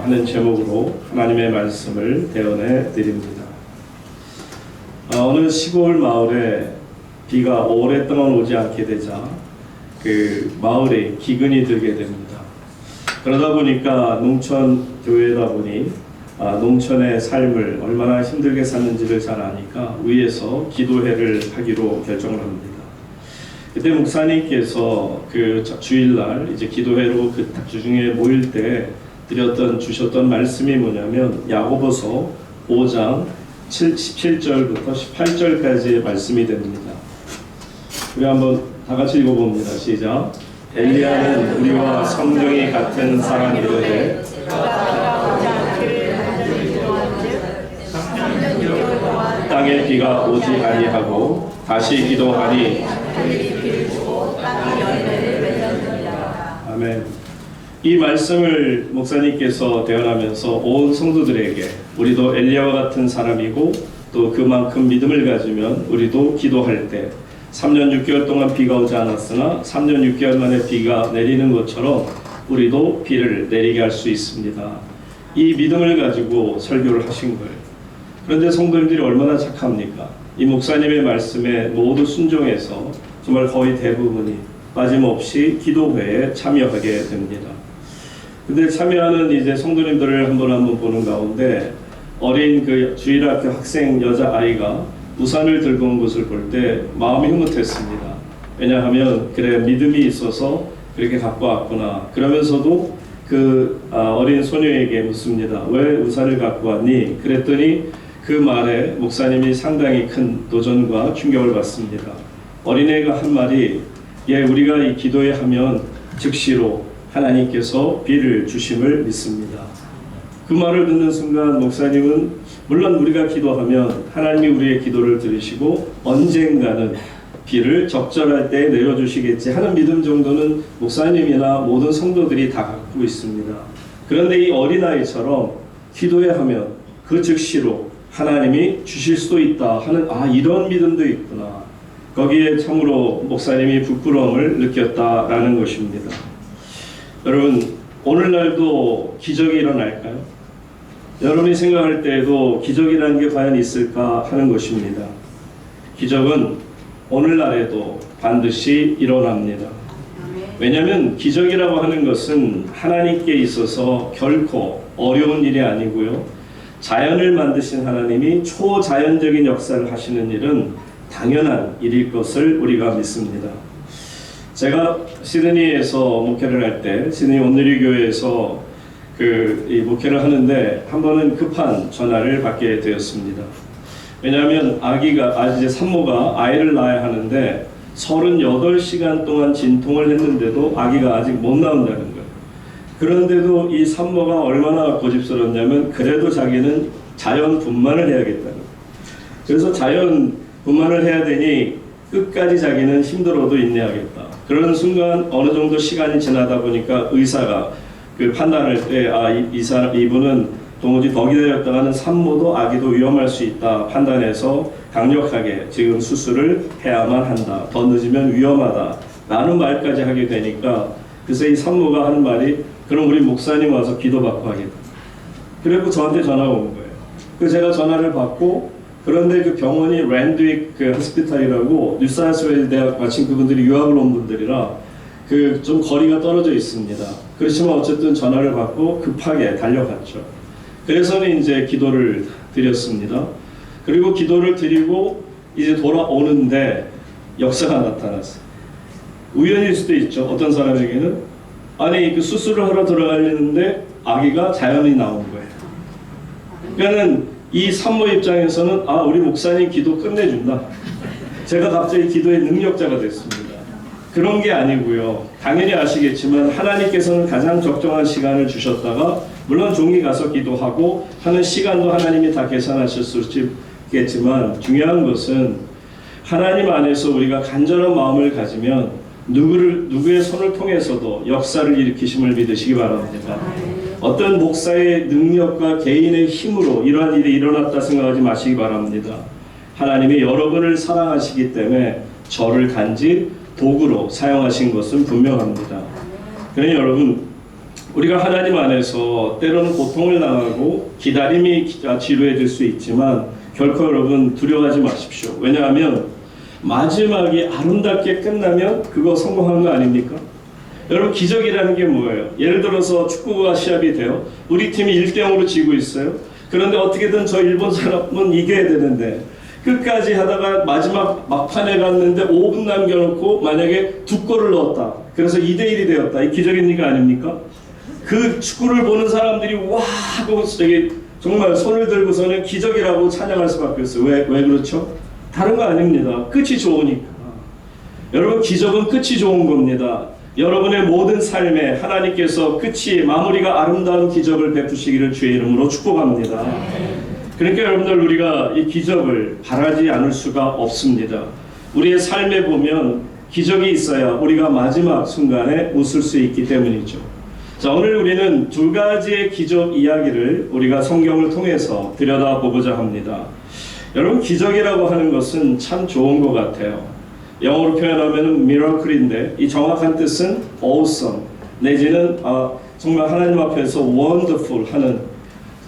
하는 제목으로 하나님의 말씀을 대언해 드립니다. 어느 시골 마을에 비가 오랫동안 오지 않게 되자 그 마을에 기근이 들게 됩니다. 그러다 보니까 농촌 교회다 보니 농촌의 삶을 얼마나 힘들게 사는지를 잘 아니까 위에서 기도회를 하기로 결정을 합니다. 그때 목사님께서 그 주일날 이제 기도회로 그 주중에 모일 때 주셨던 말씀이 뭐냐면 야고보서 5장 17절부터 18절까지의 말씀이 됩니다. 우리 한번 다 같이 읽어봅니다. 시작. 엘리야는 우리와 성령이 같은 사람이로되 땅에 비가 오지 아니하고 다시 기도하니 아멘. 이 말씀을 목사님께서 대언하면서 온 성도들에게 우리도 엘리야와 같은 사람이고 또 그만큼 믿음을 가지면 우리도 기도할 때 3년 6개월 동안 비가 오지 않았으나 3년 6개월 만에 비가 내리는 것처럼 우리도 비를 내리게 할 수 있습니다. 이 믿음을 가지고 설교를 하신 거예요. 그런데 성도님들이 얼마나 착합니까? 이 목사님의 말씀에 모두 순종해서 정말 거의 대부분이 빠짐없이 기도회에 참여하게 됩니다. 근데 참여하는 이제 성도님들을 한번 보는 가운데 어린 그 주일학교 학생 여자 아이가 우산을 들고 온 것을 볼 때 마음이 흐뭇했습니다. 왜냐하면 그래 믿음이 있어서 그렇게 갖고 왔구나. 그러면서도 그 어린 소녀에게 묻습니다. 왜 우산을 갖고 왔니? 그랬더니 그 말에 목사님이 상당히 큰 도전과 충격을 받습니다. 어린애가 한 말이 우리가 이 기도에 하면 즉시로 하나님께서 비를 주심을 믿습니다. 그 말을 듣는 순간 목사님은 물론 우리가 기도하면 하나님이 우리의 기도를 들으시고 언젠가는 비를 적절할 때 내려주시겠지 하는 믿음 정도는 목사님이나 모든 성도들이 다 갖고 있습니다. 그런데 이 어린아이처럼 기도에 하면 그 즉시로 하나님이 주실 수도 있다 하는 이런 믿음도 있구나. 거기에 참으로 목사님이 부끄러움을 느꼈다라는 것입니다. 여러분 오늘날도 기적이 일어날까요? 여러분이 생각할 때에도 기적이라는 게 과연 있을까 하는 것입니다. 기적은 오늘날에도 반드시 일어납니다. 왜냐하면 기적이라고 하는 것은 하나님께 있어서 결코 어려운 일이 아니고요. 자연을 만드신 하나님이 초자연적인 역사를 하시는 일은 당연한 일일 것을 우리가 믿습니다. 제가 시드니에서 목회를 할 때 시드니 온누리 교회에서 이 목회를 하는데 한 번은 급한 전화를 받게 되었습니다. 왜냐하면 이제 산모가 아이를 낳아야 하는데 38시간 동안 진통을 했는데도 아기가 아직 못 나온다는 거예요. 그런데도 이 산모가 얼마나 고집스러웠냐면 그래도 자기는 자연 분만을 해야겠다는 거예요. 그래서 자연 분만을 해야 되니 끝까지 자기는 힘들어도 인내하겠다. 그런 순간 어느 정도 시간이 지나다 보니까 의사가 그 판단할 때 이분은 도무지 더 기다렸다가는 산모도 아기도 위험할 수 있다 판단해서 강력하게 지금 수술을 해야만 한다. 더 늦으면 위험하다. 라는 말까지 하게 되니까 그래서 이 산모가 하는 말이 그럼 우리 목사님 와서 기도받고 하겠다. 그리고 저한테 전화가 온 거예요. 그래서 제가 전화를 받고 그런데 그 병원이 랜드윅 그 호스피탈이라고 뉴사우스웨일스 대학 마침 그분들이 유학을 온 분들이라 그 좀 거리가 떨어져 있습니다. 그렇지만 어쨌든 전화를 받고 급하게 달려갔죠. 그래서는 이제 기도를 드렸습니다. 그리고 기도를 드리고 이제 돌아오는데 역사가 나타났어요. 우연일 수도 있죠. 어떤 사람에게는 그 수술을 하러 들어가려는데 아기가 자연히 나온 거예요. 그러니까는 이 산모 입장에서는 우리 목사님 기도 끝내준다. 제가 갑자기 기도의 능력자가 됐습니다. 그런 게 아니고요. 당연히 아시겠지만 하나님께서는 가장 적정한 시간을 주셨다가 물론 종이 가서 기도하고 하는 시간도 하나님이 다 계산하실 수 있겠지만 중요한 것은 하나님 안에서 우리가 간절한 마음을 가지면 누구의 손을 통해서도 역사를 일으키심을 믿으시기 바랍니다. 어떤 목사의 능력과 개인의 힘으로 이러한 일이 일어났다 생각하지 마시기 바랍니다. 하나님이 여러분을 사랑하시기 때문에 저를 단지 도구로 사용하신 것은 분명합니다. 그러니 여러분 우리가 하나님 안에서 때로는 고통을 당하고 기다림이 지루해질 수 있지만 결코 여러분 두려워하지 마십시오. 왜냐하면 마지막이 아름답게 끝나면 그거 성공한 거 아닙니까? 여러분 기적이라는 게 뭐예요? 예를 들어서 축구가 시합이 돼요. 우리 팀이 1대0으로 지고 있어요. 그런데 어떻게든 저 일본 사람은 이겨야 되는데 끝까지 하다가 마지막 막판에 갔는데 5분 남겨놓고 만약에 2골을 넣었다. 그래서 2대1이 되었다. 이 기적입니까? 아닙니까? 그 축구를 보는 사람들이 와 하고 정말 손을 들고서는 기적이라고 찬양할 수밖에 없어요. 왜 그렇죠? 다른 거 아닙니다. 끝이 좋으니까. 여러분 기적은 끝이 좋은 겁니다. 여러분의 모든 삶에 하나님께서 끝이 마무리가 아름다운 기적을 베푸시기를 주의 이름으로 축복합니다. 그러니까 여러분들 우리가 이 기적을 바라지 않을 수가 없습니다. 우리의 삶에 보면 기적이 있어야 우리가 마지막 순간에 웃을 수 있기 때문이죠. 자, 오늘 우리는 두 가지의 기적 이야기를 우리가 성경을 통해서 들여다보고자 합니다. 여러분 기적이라고 하는 것은 참 좋은 것 같아요. 영어로 표현하면 miracle인데 이 정확한 뜻은 awesome 내지는 정말 하나님 앞에서 wonderful 하는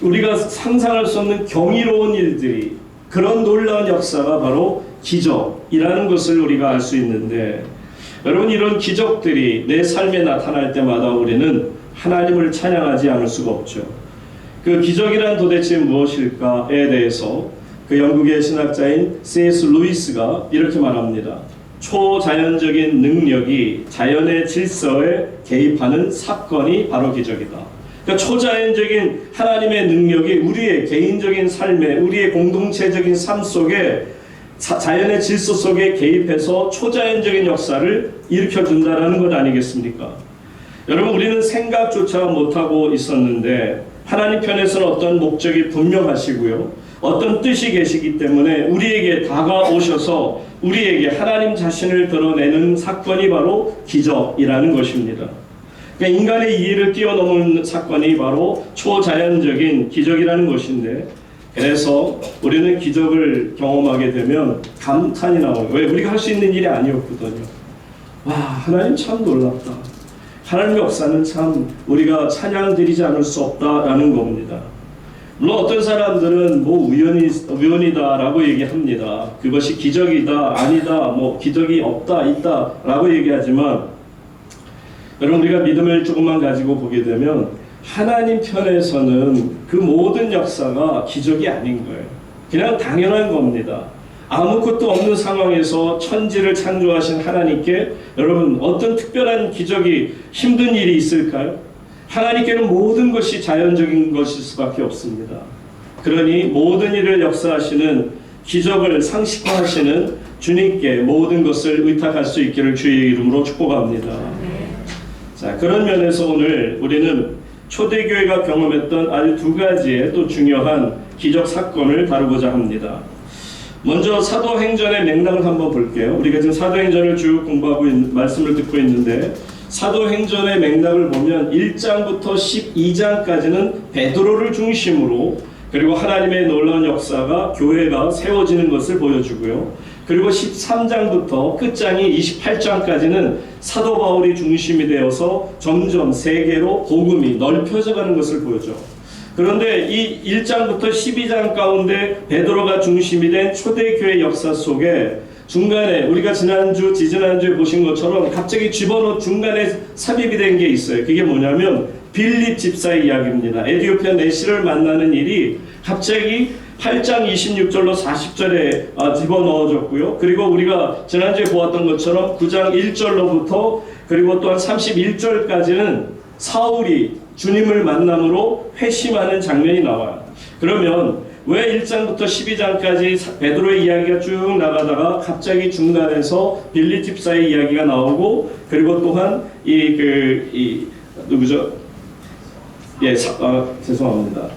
우리가 상상할 수 없는 경이로운 일들이 그런 놀라운 역사가 바로 기적이라는 것을 우리가 알 수 있는데 여러분 이런 기적들이 내 삶에 나타날 때마다 우리는 하나님을 찬양하지 않을 수가 없죠. 그 기적이란 도대체 무엇일까에 대해서 그 영국의 신학자인 C.S. 루이스가 이렇게 말합니다. 초자연적인 능력이 자연의 질서에 개입하는 사건이 바로 기적이다. 그러니까 초자연적인 하나님의 능력이 우리의 개인적인 삶에 우리의 공동체적인 삶 속에 자연의 질서 속에 개입해서 초자연적인 역사를 일으켜준다는 것 아니겠습니까? 여러분 우리는 생각조차 못하고 있었는데 하나님 편에서는 어떤 목적이 분명하시고요. 어떤 뜻이 계시기 때문에 우리에게 다가오셔서 우리에게 하나님 자신을 드러내는 사건이 바로 기적이라는 것입니다. 그러니까 인간의 이해를 뛰어넘는 사건이 바로 초자연적인 기적이라는 것인데 그래서 우리는 기적을 경험하게 되면 감탄이 나와요. 왜? 우리가 할 수 있는 일이 아니었거든요. 와, 하나님 참 놀랍다. 하나님의 역사는 참 우리가 찬양 드리지 않을 수 없다라는 겁니다. 물론 어떤 사람들은 뭐 우연이다라고 얘기합니다. 그것이 기적이다, 아니다, 뭐 기적이 없다, 있다라고 얘기하지만 여러분 우리가 믿음을 조금만 가지고 보게 되면 하나님 편에서는 그 모든 역사가 기적이 아닌 거예요. 그냥 당연한 겁니다. 아무것도 없는 상황에서 천지를 창조하신 하나님께 여러분 어떤 특별한 기적이 힘든 일이 있을까요? 하나님께는 모든 것이 자연적인 것일 수밖에 없습니다. 그러니 모든 일을 역사하시는 기적을 상식화하시는 주님께 모든 것을 의탁할 수 있기를 주의 이름으로 축복합니다. 자, 그런 면에서 오늘 우리는 초대교회가 경험했던 아주 두 가지의 또 중요한 기적 사건을 다루고자 합니다. 먼저 사도행전의 맥락을 한번 볼게요. 우리가 지금 사도행전을 쭉 공부하고 말씀을 듣고 있는데 사도행전의 맥락을 보면 1장부터 12장까지는 베드로를 중심으로 그리고 하나님의 놀라운 역사가 교회가 세워지는 것을 보여주고요. 그리고 13장부터 끝장이 28장까지는 사도 바울이 중심이 되어서 점점 세계로 복음이 넓혀져 가는 것을 보여줘. 그런데 이 1장부터 12장 가운데 베드로가 중심이 된 초대교회 역사 속에 중간에 우리가 지지난주에 보신 것처럼 갑자기 집어넣은 중간에 삽입이 된 게 있어요. 그게 뭐냐면 빌립 집사의 이야기입니다. 에티오피아 내시를 만나는 일이 갑자기 8장 26절로 40절에 집어넣어졌고요. 그리고 우리가 지난주에 보았던 것처럼 9장 1절로부터 그리고 또한 31절까지는 사울이 주님을 만남으로 회심하는 장면이 나와요. 그러면 왜 1장부터 12장까지 베드로의 이야기가 쭉 나가다가 갑자기 중간에서 빌립 집사의 이야기가 나오고 그리고 또한 누구죠? 죄송합니다.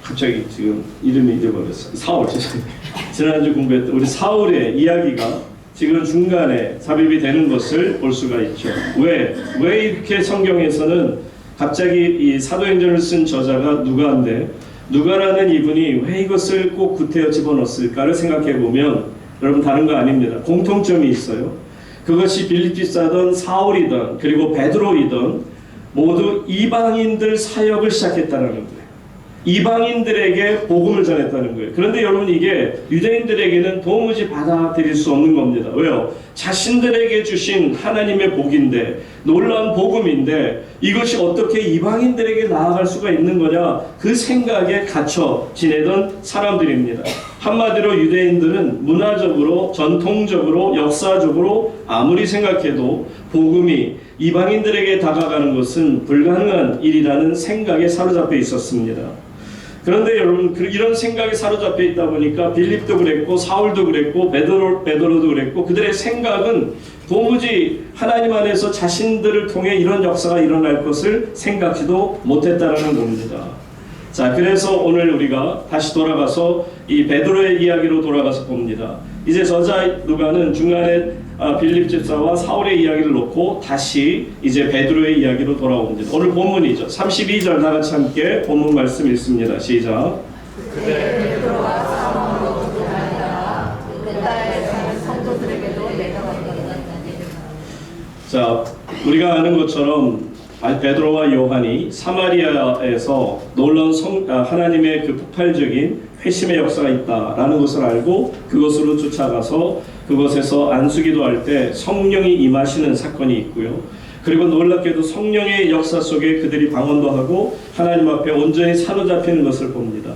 갑자기 지금 이름이 잊어버렸어요. 사울, 죄송해요. 지난주 공부했던 우리 사울의 이야기가 지금 중간에 삽입이 되는 것을 볼 수가 있죠. 왜 이렇게 성경에서는 갑자기 이 사도행전을 쓴 저자가 누가라는 이분이 왜 이것을 꼭 구태여 집어넣었을까를 생각해 보면 여러분 다른 거 아닙니다. 공통점이 있어요. 그것이 빌립 집사든 사울이든 그리고 베드로이든 모두 이방인들 사역을 시작했다는 거예요. 이방인들에게 복음을 전했다는 거예요. 그런데 여러분, 이게 유대인들에게는 도무지 받아들일 수 없는 겁니다. 왜요? 자신들에게 주신 하나님의 복인데, 놀라운 복음인데 이것이 어떻게 이방인들에게 나아갈 수가 있는 거냐, 그 생각에 갇혀 지내던 사람들입니다. 한마디로 유대인들은 문화적으로, 전통적으로, 역사적으로 아무리 생각해도 복음이 이방인들에게 다가가는 것은 불가능한 일이라는 생각에 사로잡혀 있었습니다. 그런데 여러분, 이런 생각에 사로잡혀 있다 보니까 빌립도 그랬고 사울도 그랬고 베드로도 그랬고, 그들의 생각은 도무지 하나님 안에서 자신들을 통해 이런 역사가 일어날 것을 생각지도 못했다라는 겁니다. 자, 그래서 오늘 우리가 다시 돌아가서 이 베드로의 이야기로 돌아가서 봅니다. 이제 저자 누가는 중간에 빌립 집사와 사울의 이야기를 놓고 다시 이제 베드로의 이야기로 돌아옵니다. 오늘 본문이죠. 32절 다 같이 함께 본문 말씀 읽습니다. 시작. 그때 베드로와 사울로 도망하다가 베다에 사는 성도들에게도 내려갔다. 자, 우리가 아는 것처럼 베드로와 요한이 사마리아에서 놀라운 하나님의 그 폭발적인 회심의 역사가 있다라는 것을 알고 그것으로 쫓아가서 그곳에서 안수기도 할 때 성령이 임하시는 사건이 있고요. 그리고 놀랍게도 성령의 역사 속에 그들이 방언도 하고 하나님 앞에 온전히 사로잡히는 것을 봅니다.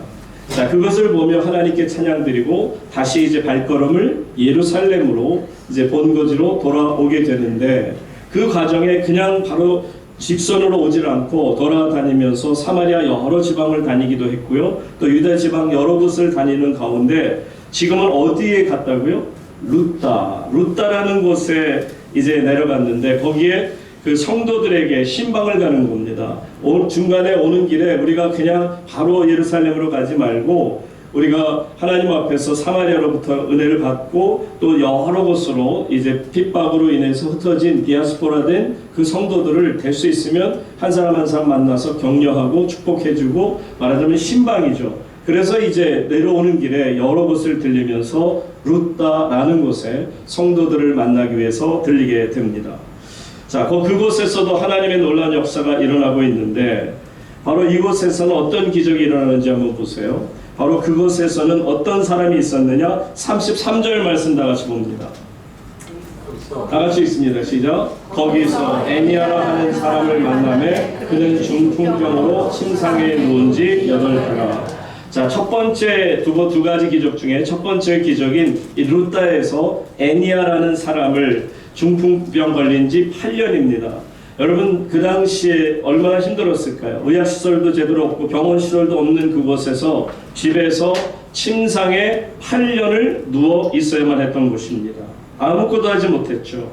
자, 그것을 보며 하나님께 찬양드리고 다시 이제 발걸음을 예루살렘으로 이제 본거지로 돌아오게 되는데, 그 과정에 그냥 바로 직선으로 오질 않고 돌아다니면서 사마리아 여러 지방을 다니기도 했고요. 또 유다 지방 여러 곳을 다니는 가운데 지금은 어디에 갔다고요? 루따라는 곳에 이제 내려갔는데, 거기에 그 성도들에게 신방을 가는 겁니다. 중간에 오는 길에 우리가 그냥 바로 예루살렘으로 가지 말고 우리가 하나님 앞에서 사마리아로부터 은혜를 받고 또 여러 곳으로 이제 핍박으로 인해서 흩어진 디아스포라된 그 성도들을 될 수 있으면 한 사람 한 사람 만나서 격려하고 축복해주고, 말하자면 신방이죠. 그래서 이제 내려오는 길에 여러 곳을 들리면서 루따라는 곳에 성도들을 만나기 위해서 들리게 됩니다. 자, 그곳에서도 하나님의 놀라운 역사가 일어나고 있는데, 바로 이곳에서는 어떤 기적이 일어나는지 한번 보세요. 바로 그곳에서는 어떤 사람이 있었느냐? 33절 말씀 다 같이 봅니다. 다 같이 읽습니다. 시작. 거기서 애니아라 하는 사람을 만나매 그는 중풍병으로 침상에 누운 지 8해라. 자, 첫 번째 두 가지 기적 중에 첫 번째 기적인 이 루따에서 애니아라는 사람을 중풍병 걸린 지 8년입니다. 여러분, 그 당시에 얼마나 힘들었을까요? 의학시설도 제대로 없고 병원시설도 없는 그곳에서 집에서 침상에 8년을 누워 있어야만 했던 곳입니다. 아무것도 하지 못했죠.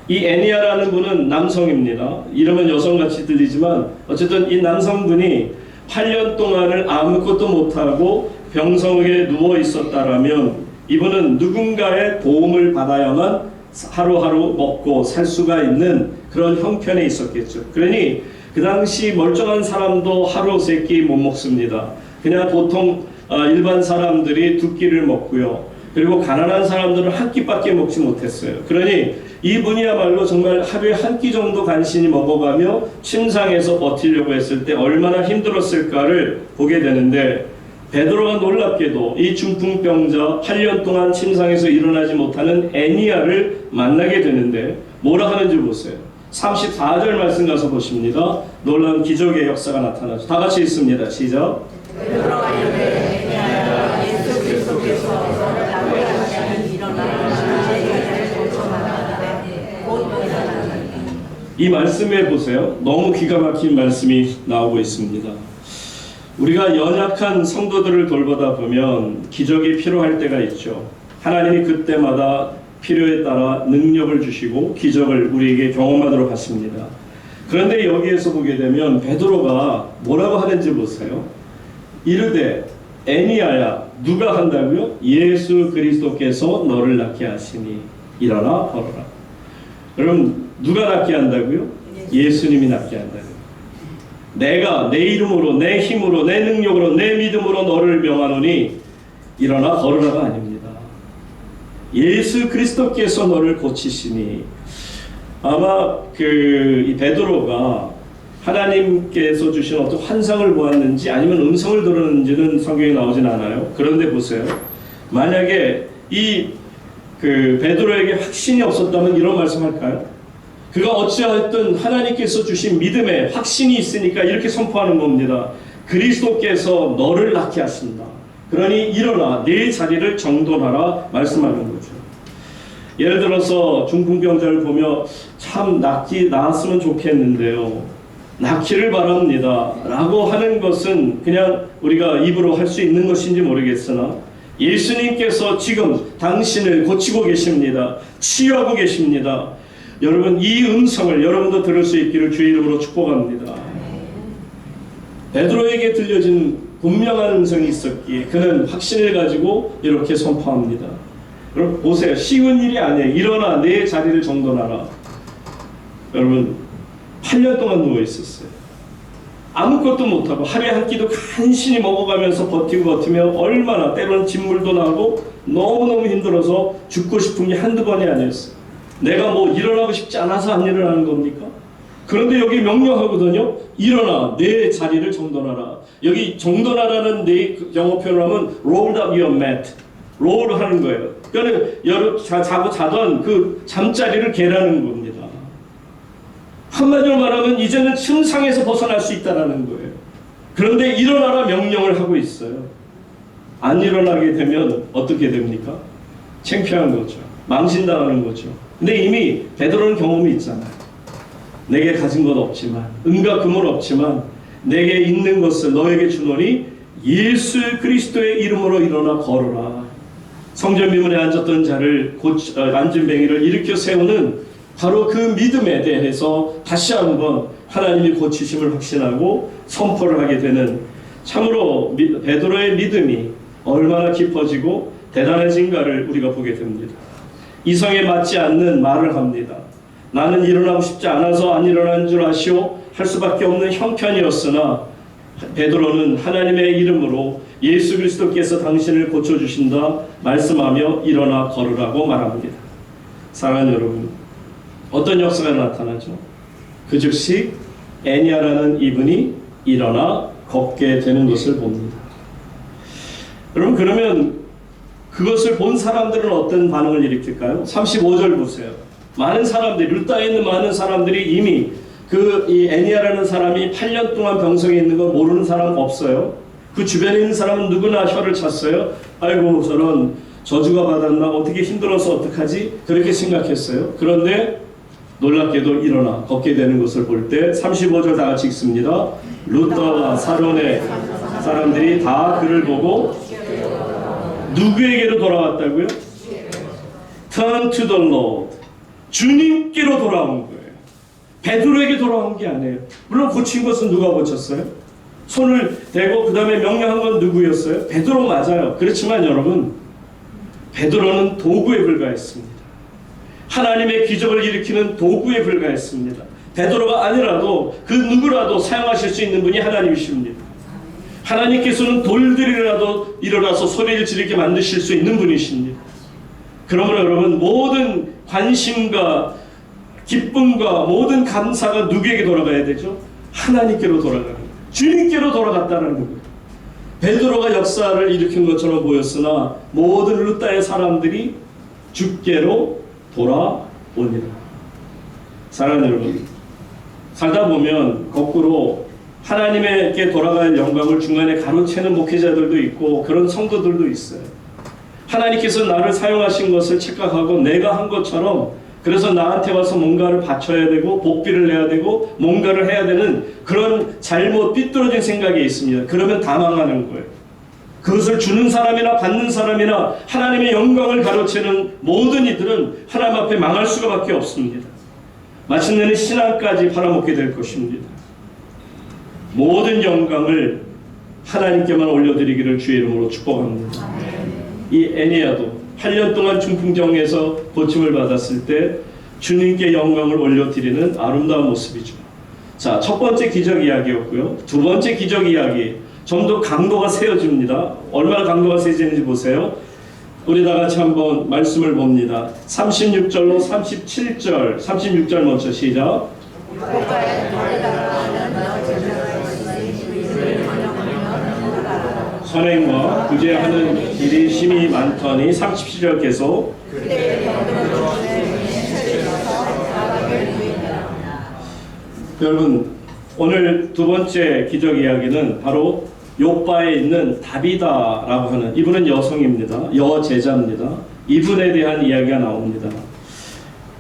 이 애니아라는 분은 남성입니다. 이름은 여성같이 들리지만 어쨌든 이 남성분이 8년 동안을 아무것도 못하고 병성에 누워 있었다라면 이분은 누군가의 도움을 받아야만 하루하루 먹고 살 수가 있는 그런 형편에 있었겠죠. 그러니 그 당시 멀쩡한 사람도 하루 세 끼 못 먹습니다. 그냥 보통 일반 사람들이 두 끼를 먹고요. 그리고 가난한 사람들은 한 끼밖에 먹지 못했어요. 그러니 이분이야말로 정말 하루에 한 끼 정도 간신히 먹어가며 침상에서 버티려고 했을 때 얼마나 힘들었을까를 보게 되는데, 베드로가 놀랍게도 이 중풍병자 8년 동안 침상에서 일어나지 못하는 애니아를 만나게 되는데 뭐라 하는지 보세요. 34절 말씀 가서 보십니다. 놀라운 기적의 역사가 나타나죠. 다 같이 읽습니다. 시작. 베드로가 이르되 애니아야 예수 그리스도께서 너를 낫게 하시니 일어나 자기를 도청하는데 곧 일어나니. 이 말씀에 보세요. 너무 기가 막힌 말씀이 나오고 있습니다. 우리가 연약한 성도들을 돌보다 보면 기적이 필요할 때가 있죠. 하나님이 그때마다 필요에 따라 능력을 주시고 기적을 우리에게 경험하도록 하십니다. 그런데 여기에서 보게 되면 베드로가 뭐라고 하는지 보세요. 이르되 애니아야, 누가 한다고요? 예수 그리스도께서 너를 낫게 하시니 일어나 걸어라. 여러분, 누가 낫게 한다고요? 예수님이 낫게 한다고요. 내가 내 이름으로, 내 힘으로, 내 능력으로, 내 믿음으로 너를 명하노니 일어나 걸으라가 아닙니다. 예수 그리스도께서 너를 고치시니. 아마 이 베드로가 하나님께서 주신 어떤 환상을 보았는지 아니면 음성을 들었는지는 성경에 나오진 않아요. 그런데 보세요. 만약에 베드로에게 확신이 없었다면 이런 말씀할까요? 그가 어찌하였든 하나님께서 주신 믿음에 확신이 있으니까 이렇게 선포하는 겁니다. 그리스도께서 너를 낫게 하신다. 그러니 일어나 네 자리를 정돈하라 말씀하는 거죠. 예를 들어서 중풍병자를 보며 참 나았으면 좋겠는데요, 낫기를 바랍니다 라고 하는 것은 그냥 우리가 입으로 할 수 있는 것인지 모르겠으나 예수님께서 지금 당신을 고치고 계십니다. 치유하고 계십니다. 여러분, 이 음성을 여러분도 들을 수 있기를 주의 이름으로 축복합니다. 베드로에게 들려진 분명한 음성이 있었기에 그는 확신을 가지고 이렇게 선포합니다. 여러분 보세요. 쉬운 일이 아니에요. 일어나 내 자리를 정돈하라. 여러분 8년 동안 누워 있었어요. 아무것도 못하고 하루에 한 끼도 간신히 먹어가면서 버티며 얼마나 때로는 진물도 나고 너무너무 힘들어서 죽고 싶은 게 한두 번이 아니었어요. 내가 뭐 일어나고 싶지 않아서 안 일어나는 겁니까? 그런데 여기 명령하거든요. 일어나 내 자리를 정돈하라. 여기 정돈하라는 내 영어 표현을 하면 roll up your mat. 롤을 하는 거예요. 그러니까 자고 자던 그 잠자리를 개라는 겁니다. 한마디로 말하면 이제는 침상에서 벗어날 수 있다는 거예요. 그런데 일어나라 명령을 하고 있어요. 안 일어나게 되면 어떻게 됩니까? 창피한 거죠. 망신당하는 거죠. 근데 이미 베드로는 경험이 있잖아요. 내게 가진 것 없지만, 은과 금은 없지만 내게 있는 것을 너에게 주노니 예수 그리스도의 이름으로 일어나 걸어라. 성전 미문에 앉았던 자를 앉은 뱅이를 일으켜 세우는 바로 그 믿음에 대해서 다시 한번 하나님이 고치심을 확신하고 선포를 하게 되는, 참으로 베드로의 믿음이 얼마나 깊어지고 대단해진가를 우리가 보게 됩니다. 이성에 맞지 않는 말을 합니다. 나는 일어나고 싶지 않아서 안 일어난 줄 아시오 할 수밖에 없는 형편이었으나 베드로는 하나님의 이름으로 예수 그리스도께서 당신을 고쳐주신다 말씀하며 일어나 걸으라고 말합니다. 사랑하는 여러분, 어떤 역사가 나타나죠? 그 즉시 애니아라는 이분이 일어나 걷게 되는 것을 봅니다. 여러분, 그러면 그것을 본 사람들은 어떤 반응을 일으킬까요? 35절 보세요. 많은 사람들이, 루다에 있는 많은 사람들이 이미 이 애니아라는 사람이 8년 동안 병성에 있는 걸 모르는 사람 없어요. 그 주변에 있는 사람은 누구나 혀를 찼어요. 아이고 저런 저주가 받았나, 어떻게 힘들어서 어떡하지, 그렇게 생각했어요. 그런데 놀랍게도 일어나 걷게 되는 것을 볼 때 35절 다 같이 읽습니다. 루다와 사론의 사람들이 다 그를 보고 누구에게로 돌아왔다고요? Turn to the Lord. 주님께로 돌아온 거예요. 베드로에게 돌아온 게 아니에요. 물론 고친 것은 누가 고쳤어요? 손을 대고 그 다음에 명령한 건 누구였어요? 베드로 맞아요. 그렇지만 여러분, 베드로는 도구에 불과했습니다. 하나님의 기적을 일으키는 도구에 불과했습니다. 베드로가 아니라도 그 누구라도 사용하실 수 있는 분이 하나님이십니다. 하나님께서는 돌들이라도 일어나서 소리를 지르게 만드실 수 있는 분이십니다. 그러므로 여러분, 모든 관심과 기쁨과 모든 감사가 누구에게 돌아가야 되죠? 하나님께로 돌아가는 거예요. 주님께로 돌아갔다는 거예요. 베드로가 역사를 일으킨 것처럼 보였으나 모든 루다의 사람들이 주께로 돌아옵니다. 사랑하는 여러분, 살다 보면 거꾸로 하나님에게 돌아갈 영광을 중간에 가로채는 목회자들도 있고 그런 성도들도 있어요. 하나님께서 나를 사용하신 것을 착각하고 내가 한 것처럼, 그래서 나한테 와서 뭔가를 바쳐야 되고 복비를 내야 되고 뭔가를 해야 되는 그런 잘못 삐뚤어진 생각이 있습니다. 그러면 다 망하는 거예요. 그것을 주는 사람이나 받는 사람이나 하나님의 영광을 가로채는 모든 이들은 하나님 앞에 망할 수밖에 없습니다. 마침내는 신앙까지 팔아먹게 될 것입니다. 모든 영광을 하나님께만 올려드리기를 주의 이름으로 축복합니다. 이 애니아도 8년 동안 중풍병에서 고침을 받았을 때 주님께 영광을 올려드리는 아름다운 모습이죠. 자, 첫 번째 기적 이야기였고요. 두 번째 기적 이야기, 좀 더 강도가 세워집니다. 얼마나 강도가 세지는지 보세요. 우리 다 같이 한번 말씀을 봅니다. 36절로 37절, 36절 먼저 시작. 국가에 노래다가 하는 제자가 있으니 이를 번영하며 누가라. 선행과 구제하는 일이 심히 많더니 37절 계속. 그때 병들어 죽는 체질에서 사람을 누이니라. 여러분, 오늘 두 번째 기적 이야기는 바로 욥바에 있는 다비다라고 하는, 이분은 여성입니다. 여제자입니다. 이분에 대한 이야기가 나옵니다.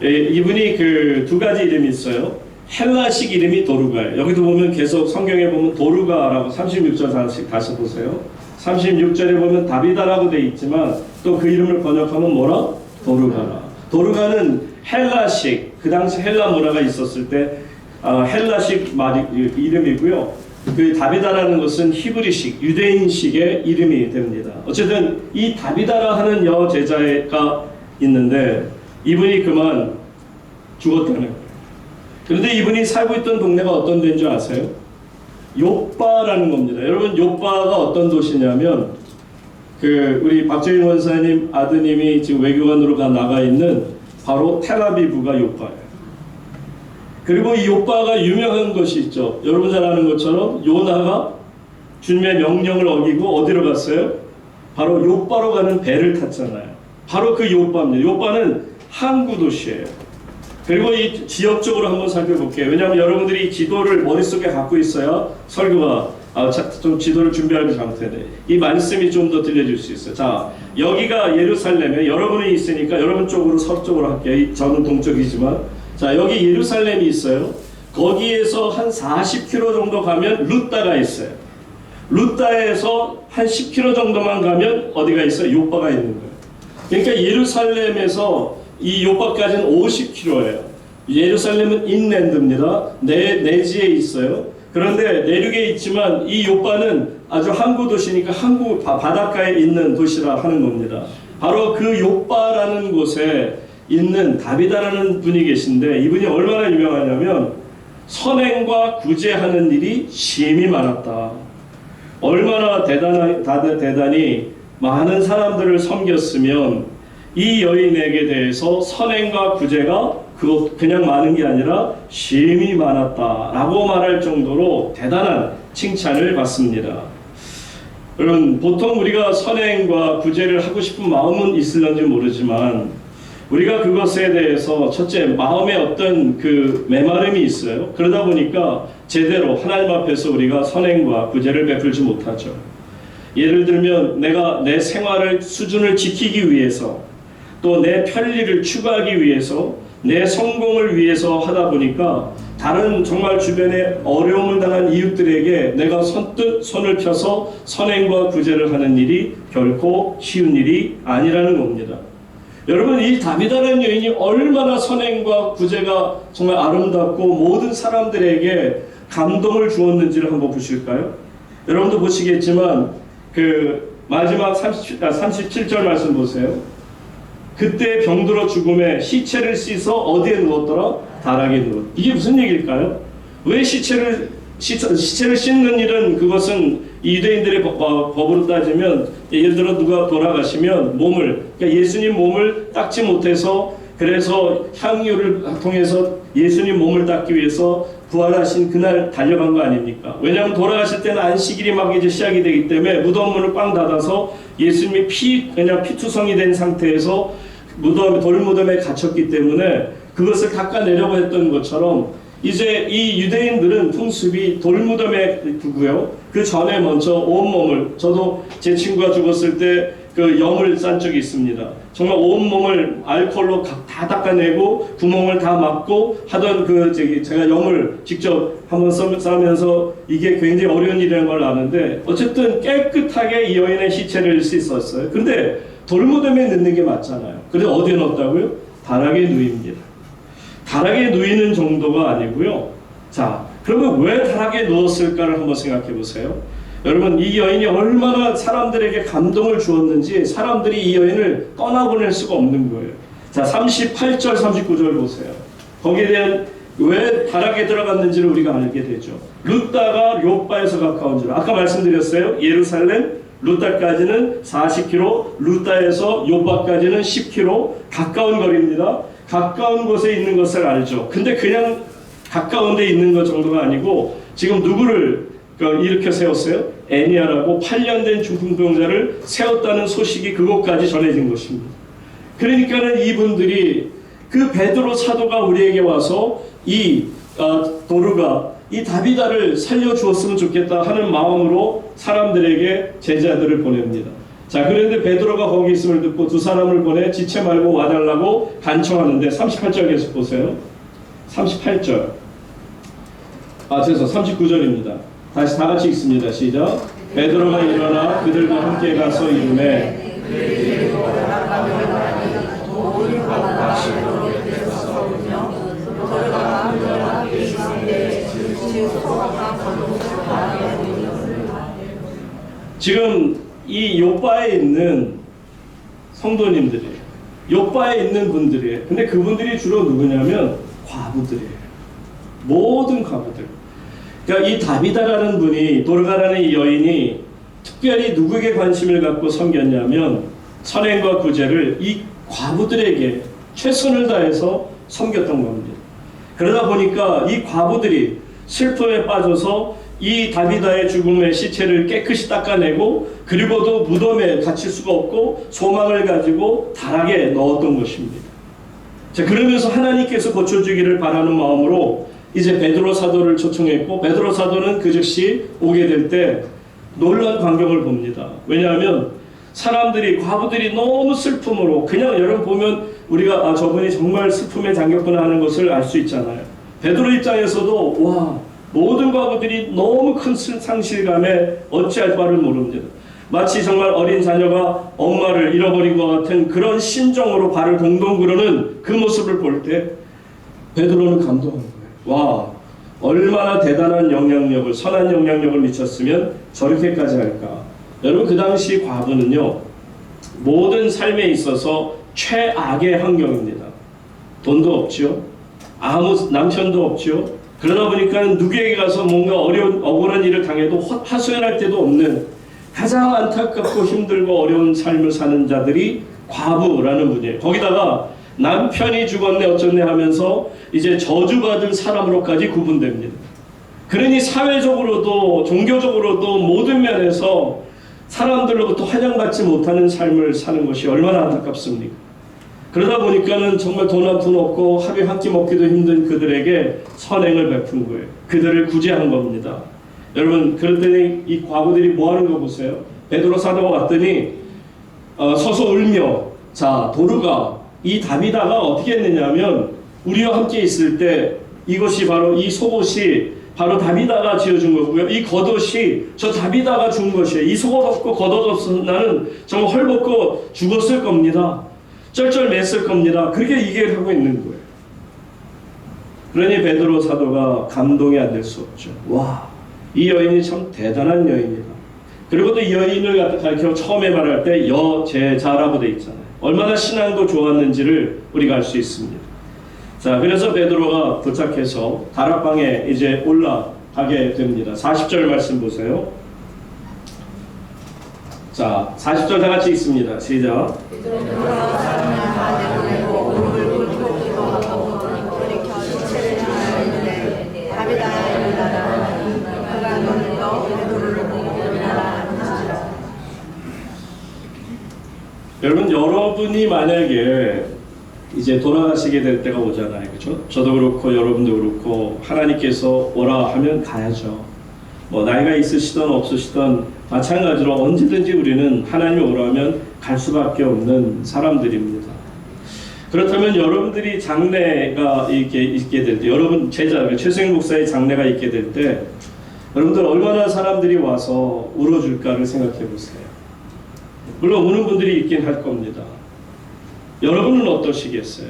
이분이 그 두 가지 이름이 있어요. 헬라식 이름이 도르가예요. 여기도 보면 계속 성경에 보면 도르가라고 36절 다시 보세요. 36절에 보면 다비다라고 되어 있지만 또 그 이름을 번역하면 뭐라? 도르가라. 도르가는 헬라식, 그 당시 헬라 문화가 있었을 때 헬라식 이름이고요. 그 다비다라는 것은 히브리식, 유대인식의 이름이 됩니다. 어쨌든 이 다비다라 하는 여제자가 있는데 이분이 그만 죽었다는 거예요. 그런데 이분이 살고 있던 동네가 어떤 데인 줄 아세요? 욥바라는 겁니다. 여러분, 욥바가 어떤 도시냐면 그 우리 박정인 원사님 아드님이 지금 외교관으로 나가 있는 바로 텔아비브가 욥바예요. 그리고 이 욥바가 유명한 것이 있죠. 여러분 잘 아는 것처럼 요나가 주님의 명령을 어기고 어디로 갔어요? 바로 욥바로 가는 배를 탔잖아요. 바로 그 욥바입니다. 욥바는 항구 도시예요. 그리고 이 지역적으로 한번 살펴볼게요. 왜냐하면 여러분들이 지도를 머릿속에 갖고 있어야 설교가 좀 지도를 준비하기 잘못해야 이 말씀이 좀 더 들려줄 수 있어요. 자, 여기가 예루살렘에 여러분이 있으니까 여러분 쪽으로 서쪽으로 할게요. 저는 동쪽이지만 자, 여기 예루살렘이 있어요. 거기에서 한 40km 정도 가면 루따가 있어요. 루따에서 한 10km 정도만 가면 어디가 있어요? 욥바가 있는 거예요. 그러니까 예루살렘에서 이 욥바까지는 50km예요. 예루살렘은 인랜드입니다. 내지에 있어요. 그런데 내륙에 있지만 이 욥바는 아주 항구 도시니까 항구 바닷가에 있는 도시라 하는 겁니다. 바로 그 욥바라는 곳에 있는 다비다라는 분이 계신데 이분이 얼마나 유명하냐면 선행과 구제하는 일이 심히 많았다. 얼마나 대단히 많은 사람들을 섬겼으면 이 여인에게 대해서 선행과 구제가 그냥 많은 게 아니라 심히 많았다라고 말할 정도로 대단한 칭찬을 받습니다. 여러분, 보통 우리가 선행과 구제를 하고 싶은 마음은 있을런지 모르지만 우리가 그것에 대해서 첫째 마음에 어떤 그 메마름이 있어요. 그러다 보니까 제대로 하나님 앞에서 우리가 선행과 구제를 베풀지 못하죠. 예를 들면 내가 내 생활을 수준을 지키기 위해서 또 내 편리를 추구하기 위해서 내 성공을 위해서 하다 보니까 다른 정말 주변에 어려움을 당한 이웃들에게 내가 선뜻 손을 펴서 선행과 구제를 하는 일이 결코 쉬운 일이 아니라는 겁니다. 여러분, 이 다비다라는 여인이 얼마나 선행과 구제가 정말 아름답고 모든 사람들에게 감동을 주었는지를 한번 보실까요? 여러분도 보시겠지만 그 마지막 37절 말씀 보세요. 그때 병들어 죽음에 시체를 씻어 어디에 누웠더라? 다락에 누웠. 이게 무슨 얘기일까요? 왜 시체를 씻는 일은 그것은 유대인들의 법으로 따지면 예를 들어 누가 돌아가시면 그러니까 예수님 몸을 닦지 못해서 그래서 향유를 통해서 예수님 몸을 닦기 위해서 부활하신 그날 달려간 거 아닙니까? 왜냐하면 돌아가실 때는 안식일이 막 이제 시작이 되기 때문에 무덤 문을 꽝 닫아서 예수님이 그냥 피투성이 된 상태에서 돌무덤에 갇혔기 때문에 그것을 닦아내려고 했던 것처럼 이제 이 유대인들은 풍습이 돌무덤에 두고요. 그 전에 먼저 온몸을, 저도 제 친구가 죽었을 때 그 염을 싼 적이 있습니다. 정말 온몸을 알코올로 다 닦아내고 구멍을 다 막고 하던 제가 염을 직접 한번 싸면서 이게 굉장히 어려운 일이라는 걸 아는데 어쨌든 깨끗하게 이 여인의 시체를 씻었어요. 근데 돌무덤에 넣는 게 맞잖아요. 그래서 어디에 넣었다고요? 다락에 누입니다. 다락에 누이는 정도가 아니고요. 자, 그러면 왜 다락에 누웠을까를 한번 생각해 보세요. 여러분, 이 여인이 얼마나 사람들에게 감동을 주었는지 사람들이 이 여인을 떠나보낼 수가 없는 거예요. 자, 38절, 39절 보세요. 거기에 대한 왜 다락에 들어갔는지를 우리가 알게 되죠. 루따가 욥바에서 가까운 줄. 아까 말씀드렸어요. 예루살렘 루따까지는 40km, 루따에서 요바까지는 10km, 가까운 거리입니다. 가까운 곳에 있는 것을 알죠. 근데 그냥 가까운 데 있는 것 정도가 아니고 지금 누구를 일으켜 세웠어요? 애니아라고 8년 된 중풍병자를 세웠다는 소식이 그곳까지 전해진 것입니다. 그러니까는 이분들이 그 베드로 사도가 우리에게 와서 이 도르가 이 다비다를 살려주었으면 좋겠다 하는 마음으로 사람들에게 제자들을 보냅니다. 자, 그런데 베드로가 거기 있음을 듣고 두 사람을 보내 지체 말고 와달라고 간청하는데 38절 계속 보세요. 38절. 죄송 39절입니다. 다시 다 같이 읽습니다. 시작. 베드로가 일어나 그들과 함께 가서 이르매 지금 이 요바에 있는 성도님들이에요. 요바에 있는 분들이에요. 근데 그분들이 주로 누구냐면 과부들이에요. 모든 과부들. 그러니까 이 다비다라는 분이, 도르가라는 이 여인이 특별히 누구에게 관심을 갖고 섬겼냐면 선행과 구제를 이 과부들에게 최선을 다해서 섬겼던 겁니다. 그러다 보니까 이 과부들이 슬픔에 빠져서 이 다비다의 죽음의 시체를 깨끗이 닦아내고 그리고도 무덤에 갇힐 수가 없고 소망을 가지고 달하게 넣었던 것입니다. 자, 그러면서 하나님께서 고쳐주기를 바라는 마음으로 이제 베드로 사도를 초청했고 베드로 사도는 그 즉시 오게 될 때 놀라운 광경을 봅니다. 왜냐하면 사람들이 과부들이 너무 슬픔으로 그냥 여러분 보면 우리가 저분이 정말 슬픔에 잠겼구나 하는 것을 알 수 있잖아요. 베드로 입장에서도 와 모든 과부들이 너무 큰 상실감에 어찌할 바를 모릅니다. 마치 정말 어린 자녀가 엄마를 잃어버린 것 같은 그런 심정으로 발을 동동 구르는 그 모습을 볼 때 베드로는 감동한 거예요. 와, 얼마나 대단한 영향력을, 선한 영향력을 미쳤으면 저렇게까지 할까. 여러분 그 당시 과부는요 모든 삶에 있어서 최악의 환경입니다. 돈도 없죠. 아무 남편도 없죠. 그러다 보니까 누구에게 가서 뭔가 어려운 억울한 일을 당해도 하소연할 데도 없는 가장 안타깝고 힘들고 어려운 삶을 사는 자들이 과부라는 분이에요. 거기다가 남편이 죽었네 어쩌네 하면서 이제 저주받은 사람으로까지 구분됩니다. 그러니 사회적으로도 종교적으로도 모든 면에서 사람들로부터 환영받지 못하는 삶을 사는 것이 얼마나 안타깝습니까? 그러다 보니까는 정말 돈 한 푼 없고 하루에 한 끼 먹기도 힘든 그들에게 선행을 베푼 거예요. 그들을 구제한 겁니다. 여러분 그럴 때는 이 과부들이 뭐 하는 거 보세요. 베드로 사도가 왔더니 서서 울며 자 도르가 이 다비다가 어떻게 했느냐면 우리와 함께 있을 때 이것이 바로 이 속옷이 바로 다비다가 지어준 거고요. 이 겉옷이 저 다비다가 준 것이에요. 이 속옷 없고 겉옷 없어서 나는 정말 헐벗고 죽었을 겁니다. 쩔쩔맸을 겁니다. 그렇게 얘기를 하고 있는 거예요. 그러니 베드로 사도가 감동이 안 될 수 없죠. 와, 이 여인이 참 대단한 여인이다. 그리고 또 이 여인을 가르쳐 처음에 말할 때 여제자라고 돼 있잖아요. 얼마나 신앙도 좋았는지를 우리가 알 수 있습니다. 자, 그래서 베드로가 도착해서 다락방에 이제 올라가게 됩니다. 40절 말씀 보세요. 자, 40절 다 같이 읽습니다. 시작. 여러분, 여러분이 만약에 이제 돌아가시게 될 때가 오잖아요. 그렇죠? 저도 그렇고 여러분도 그렇고 하나님께서 오라 하면 가야죠. 뭐 나이가 있으시든 없으시든 마찬가지로 언제든지 우리는 하나님이 오라 하면 갈 수밖에 없는 사람들입니다. 그렇다면 여러분들이 장례가 있게 될 때, 여러분 제자 최승일 목사의 장례가 있게 될 때 여러분들 얼마나 사람들이 와서 울어줄까를 생각해 보세요. 물론 우는 분들이 있긴 할 겁니다. 여러분은 어떠시겠어요?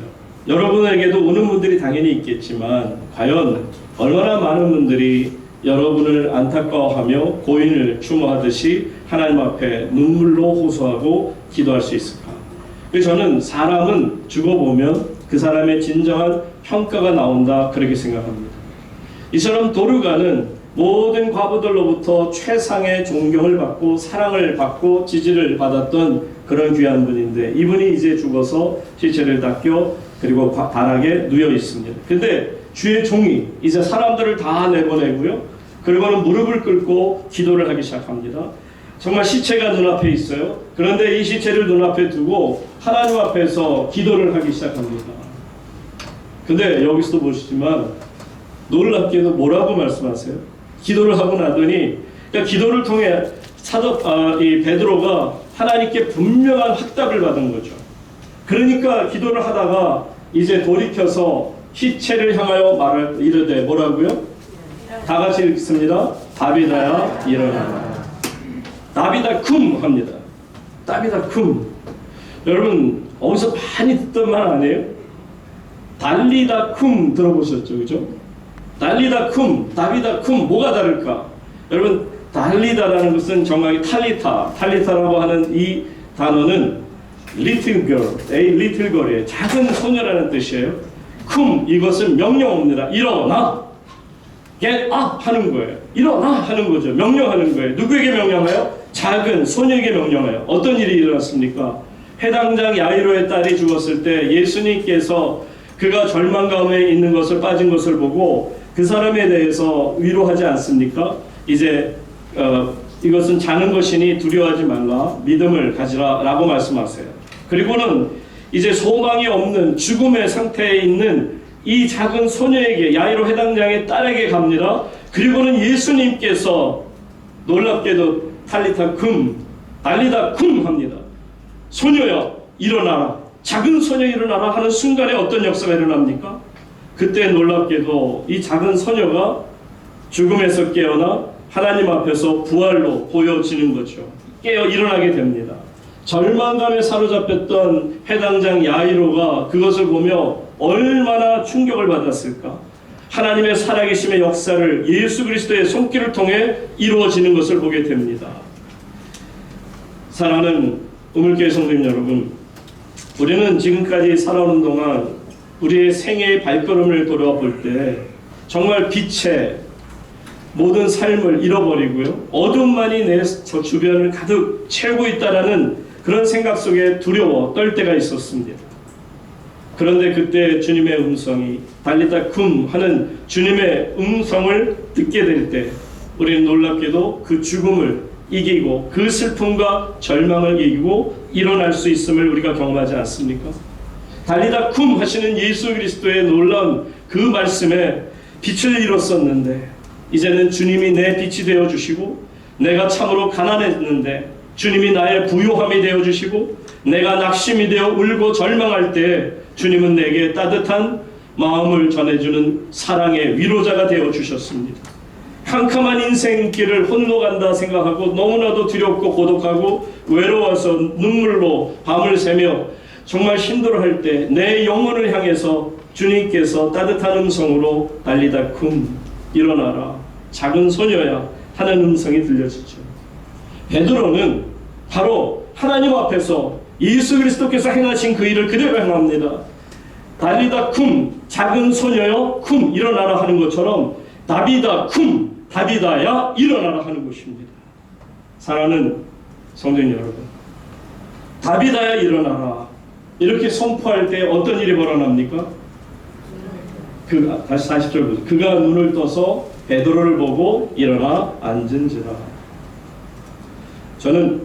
여러분에게도 우는 분들이 당연히 있겠지만 과연 얼마나 많은 분들이 여러분을 안타까워하며 고인을 추모하듯이 하나님 앞에 눈물로 호소하고 기도할 수 있을까? 그래서 저는 사람은 죽어보면 그 사람의 진정한 평가가 나온다 그렇게 생각합니다. 이처럼 도르가는 모든 과부들로부터 최상의 존경을 받고 사랑을 받고 지지를 받았던 그런 귀한 분인데, 이분이 이제 죽어서 시체를 닦여 그리고 바닥에 누워 있습니다. 근데 주의 종이 이제 사람들을 다 내보내고요, 그리고는 무릎을 꿇고 기도를 하기 시작합니다. 정말 시체가 눈앞에 있어요. 그런데 이 시체를 눈앞에 두고 하나님 앞에서 기도를 하기 시작합니다. 근데 여기서도 보시지만 놀랍게도 뭐라고 말씀하세요? 기도를 하고 나더니, 그러니까 기도를 통해 이 베드로가 하나님께 분명한 확답을 받은 거죠. 그러니까 기도를 하다가 이제 돌이켜서 시체를 향하여 이르되 뭐라고요? 다 같이 읽습니다. 다비다야 일어나라. 다비다 쿰 합니다. 다비다 쿰. 여러분 어디서 많이 듣던 말 아니에요? 달리다 쿰 들어보셨죠, 그죠? 달리다 쿰, 다비다 쿰, 뭐가 다를까? 여러분 달리다라는 것은 정확히 탈리타라고 하는 이 단어는 little girl, a little girl의 작은 소녀라는 뜻이에요. 쿰, 이것은 명령어입니다. 일어나, get up 하는 거예요. 일어나 하는 거죠. 명령하는 거예요. 누구에게 명령해요? 작은 소녀에게 명령해요. 어떤 일이 일어났습니까? 해당장 야이로의 딸이 죽었을 때 예수님께서 그가 절망 가운데 있는 것을, 빠진 것을 보고 그 사람에 대해서 위로하지 않습니까? 이제 이것은 작은 것이니 두려워하지 말라, 믿음을 가지라 라고 말씀하세요. 그리고는 이제 소망이 없는 죽음의 상태에 있는 이 작은 소녀에게, 야이로 해당장의 딸에게 갑니다. 그리고는 예수님께서 놀랍게도 달리다 쿰 합니다. 소녀야 일어나라, 작은 소녀 일어나라 하는 순간에 어떤 역사가 일어납니까? 그때 놀랍게도 이 작은 소녀가 죽음에서 깨어나 하나님 앞에서 부활로 보여지는 거죠. 깨어 일어나게 됩니다. 절망감에 사로잡혔던 해당장 야이로가 그것을 보며 얼마나 충격을 받았을까? 하나님의 살아계심의 역사를 예수 그리스도의 손길을 통해 이루어지는 것을 보게 됩니다. 사랑하는 우물교회 성도님 여러분, 우리는 지금까지 살아오는 동안 우리의 생애의 발걸음을 돌아볼 때 정말 빛의 모든 삶을 잃어버리고요, 어둠만이 내 주변을 가득 채우고 있다라는 그런 생각 속에 두려워 떨 때가 있었습니다. 그런데 그때 주님의 음성이 달리다 쿰 하는 주님의 음성을 듣게 될 때 우리는 놀랍게도 그 죽음을 이기고 그 슬픔과 절망을 이기고 일어날 수 있음을 우리가 경험하지 않습니까? 달리다 쿰 하시는 예수 그리스도의 놀라운 그 말씀에 빛을 잃었었는데 이제는 주님이 내 빛이 되어주시고, 내가 참으로 가난했는데 주님이 나의 부요함이 되어주시고, 내가 낙심이 되어 울고 절망할 때 주님은 내게 따뜻한 마음을 전해주는 사랑의 위로자가 되어주셨습니다. 캄캄한 인생길을 홀로 간다 생각하고 너무나도 두렵고 고독하고 외로워서 눈물로 밤을 새며 정말 힘들어할 때 내 영혼을 향해서 주님께서 따뜻한 음성으로 달리다 쿰, 일어나라, 작은 소녀야 하는 음성이 들려지죠. 베드로는 바로 하나님 앞에서 예수 그리스도께서 행하신 그 일을 그대로 행합니다. 달리다 쿰, 작은 소녀여 쿰, 일어나라 하는 것처럼 다비다 쿰, 다비다야 일어나라 하는 것입니다. 사랑하는 성도님 여러분, 다비다야 일어나라 이렇게 선포할 때 어떤 일이 벌어납니까? 다시 40절 보세요. 그가 눈을 떠서 베드로를 보고 일어나 앉은지라. 저는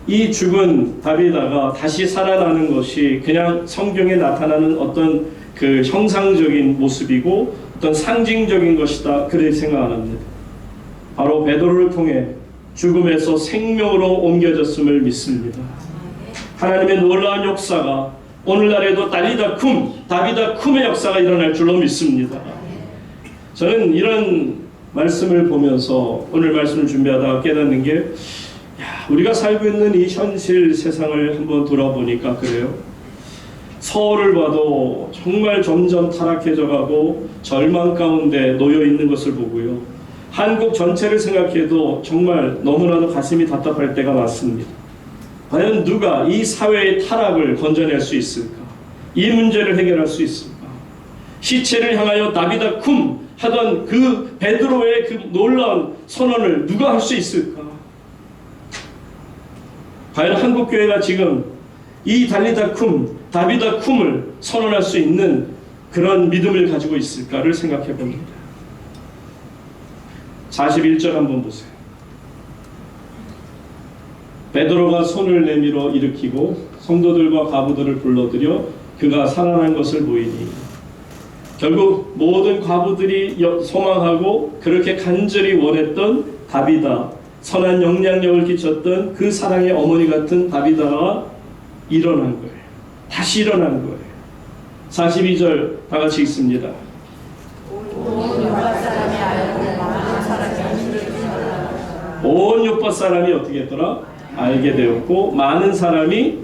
이 죽은 다비다가 다시 살아나는 것이 그냥 성경에 나타나는 어떤 그 형상적인 모습이고 어떤 상징적인 것이다, 그렇게 생각 안 합니다. 바로 베드로를 통해 죽음에서 생명으로 옮겨졌음을 믿습니다. 하나님의 놀라운 역사가 오늘날에도 달리다 쿰, 다비다 쿰의 역사가 일어날 줄로 믿습니다. 저는 이런 말씀을 보면서 오늘 말씀을 준비하다가 깨닫는 게, 우리가 살고 있는 이 현실 세상을 한번 돌아보니까 그래요. 서울을 봐도 정말 점점 타락해져 가고 절망 가운데 놓여 있는 것을 보고요. 한국 전체를 생각해도 정말 너무나도 가슴이 답답할 때가 많습니다. 과연 누가 이 사회의 타락을 건져낼 수 있을까? 이 문제를 해결할 수 있을까? 시체를 향하여 다비다 쿰, 하던 그 베드로의 그 놀라운 선언을 누가 할 수 있을까? 과연 한국교회가 지금 이 달리다 쿰, 다비다 쿰을 선언할 수 있는 그런 믿음을 가지고 있을까를 생각해 봅니다. 41절 한번 보세요. 베드로가 손을 내밀어 일으키고 성도들과 과부들을 불러들여 그가 살아난 것을 보이니, 결국 모든 과부들이 소망하고 그렇게 간절히 원했던 다비다, 선한 영향력을 끼쳤던 그 사랑의 어머니 같은 다비다가 일어난 거예요. 다시 일어난 거예요. 42절 다 같이 읽습니다. 온 요파 사람이 알고 많은 사람이 주를 믿는다. 온 요파 사람이 어떻게 했더라? 알게 되었고 많은 사람이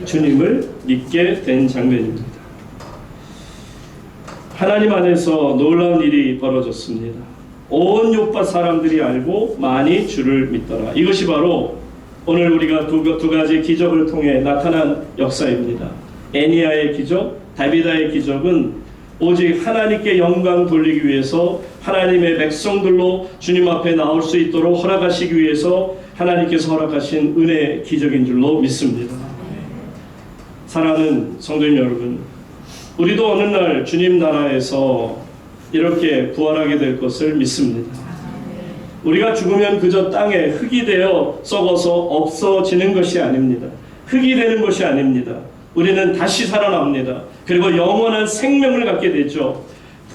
주님을 믿게 된 장면입니다. 하나님 안에서 놀라운 일이 벌어졌습니다. 온 요파 사람들이 알고 많이 주를 믿더라. 이것이 바로 오늘 우리가 두 가지 기적을 통해 나타난 역사입니다. 애니야의 기적, 다비다의 기적은 오직 하나님께 영광 돌리기 위해서 하나님의 백성들로 주님 앞에 나올 수 있도록 허락하시기 위해서 하나님께서 허락하신 은혜의 기적인 줄로 믿습니다. 사랑하는 성도님 여러분, 우리도 어느 날 주님 나라에서 이렇게 부활하게 될 것을 믿습니다. 우리가 죽으면 그저 땅에 흙이 되어 썩어서 없어지는 것이 아닙니다. 흙이 되는 것이 아닙니다. 우리는 다시 살아납니다. 그리고 영원한 생명을 갖게 되죠.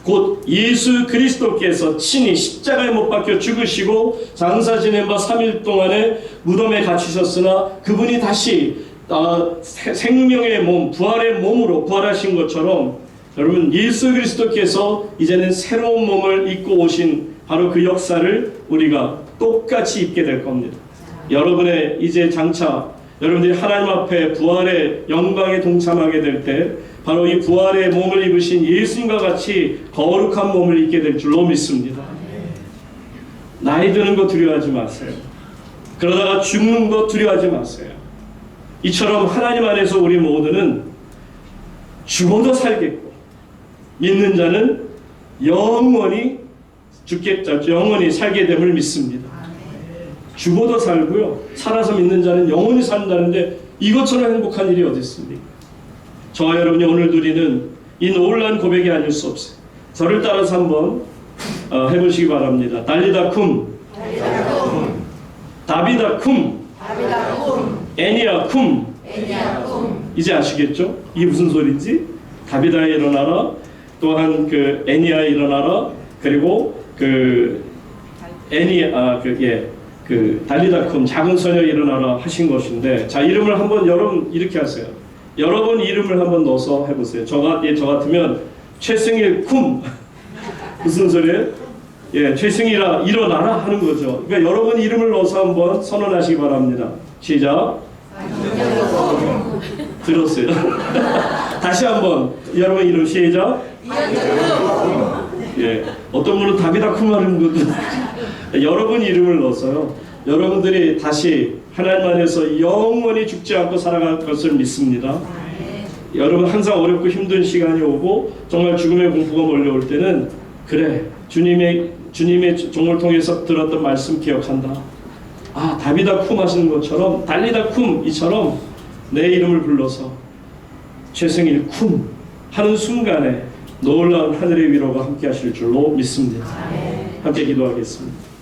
곧 예수 그리스도께서 친히 십자가에 못 박혀 죽으시고 장사 지낸 바 3일 동안에 무덤에 갇히셨으나 그분이 다시 생명의 몸, 부활의 몸으로 부활하신 것처럼 여러분, 예수 그리스도께서 이제는 새로운 몸을 입고 오신 바로 그 역사를 우리가 똑같이 입게 될 겁니다. 여러분의 이제 장차 여러분들이 하나님 앞에 부활의 영광에 동참하게 될 때 바로 이 부활의 몸을 입으신 예수님과 같이 거룩한 몸을 입게 될 줄로 믿습니다. 나이 드는 거 두려워하지 마세요. 그러다가 죽는 거 두려워하지 마세요. 이처럼 하나님 안에서 우리 모두는 죽어도 살겠고 믿는 자는 영원히 영원히 살게 됨을 믿습니다. 죽어도 살고요, 살아서 믿는 자는 영원히 산다는데 이것처럼 행복한 일이 어디 있습니까? 저와 여러분이 오늘 누리는 이 놀라운 고백이 아닐 수 없어요. 저를 따라서 한번 해보시기 바랍니다. 달리다 쿰, 다비다 쿰, 애니야 쿰. 이제 아시겠죠? 이게 무슨 소리인지? 다비다에 일어나라, 또한 그 애니야에 일어나라, 그리고 그 애니야 그 달리다 쿰, 작은 소녀 일어나라 하신 것인데, 자, 이름을 한번 여러분 이렇게 하세요. 여러분 이름을 한번 넣어서 해보세요. 저 같으면 최승일 쿰 무슨 소리예요? 예, 최승일아 일어나라 하는 거죠. 그러니까 여러분 이름을 넣어서 한번 선언하시기 바랍니다. 시작. 들었어요? 다시 한번 여러분 이름 시작. 예, 어떤 분은 다비다 쿰 하는 분도 여러분 이름을 넣어서요. 여러분들이 다시 하나님 안에서 영원히 죽지 않고 살아갈 것을 믿습니다. 여러분 항상 어렵고 힘든 시간이 오고 정말 죽음의 공포가 몰려올 때는 그래, 주님의 종을 통해서 들었던 말씀 기억한다. 아, 다비다 쿰 하시는 것처럼, 달리다 쿰 이처럼 내 이름을 불러서 최승일 쿰 하는 순간에 놀라운 하늘의 위로가 함께 하실 줄로 믿습니다. 함께 기도하겠습니다.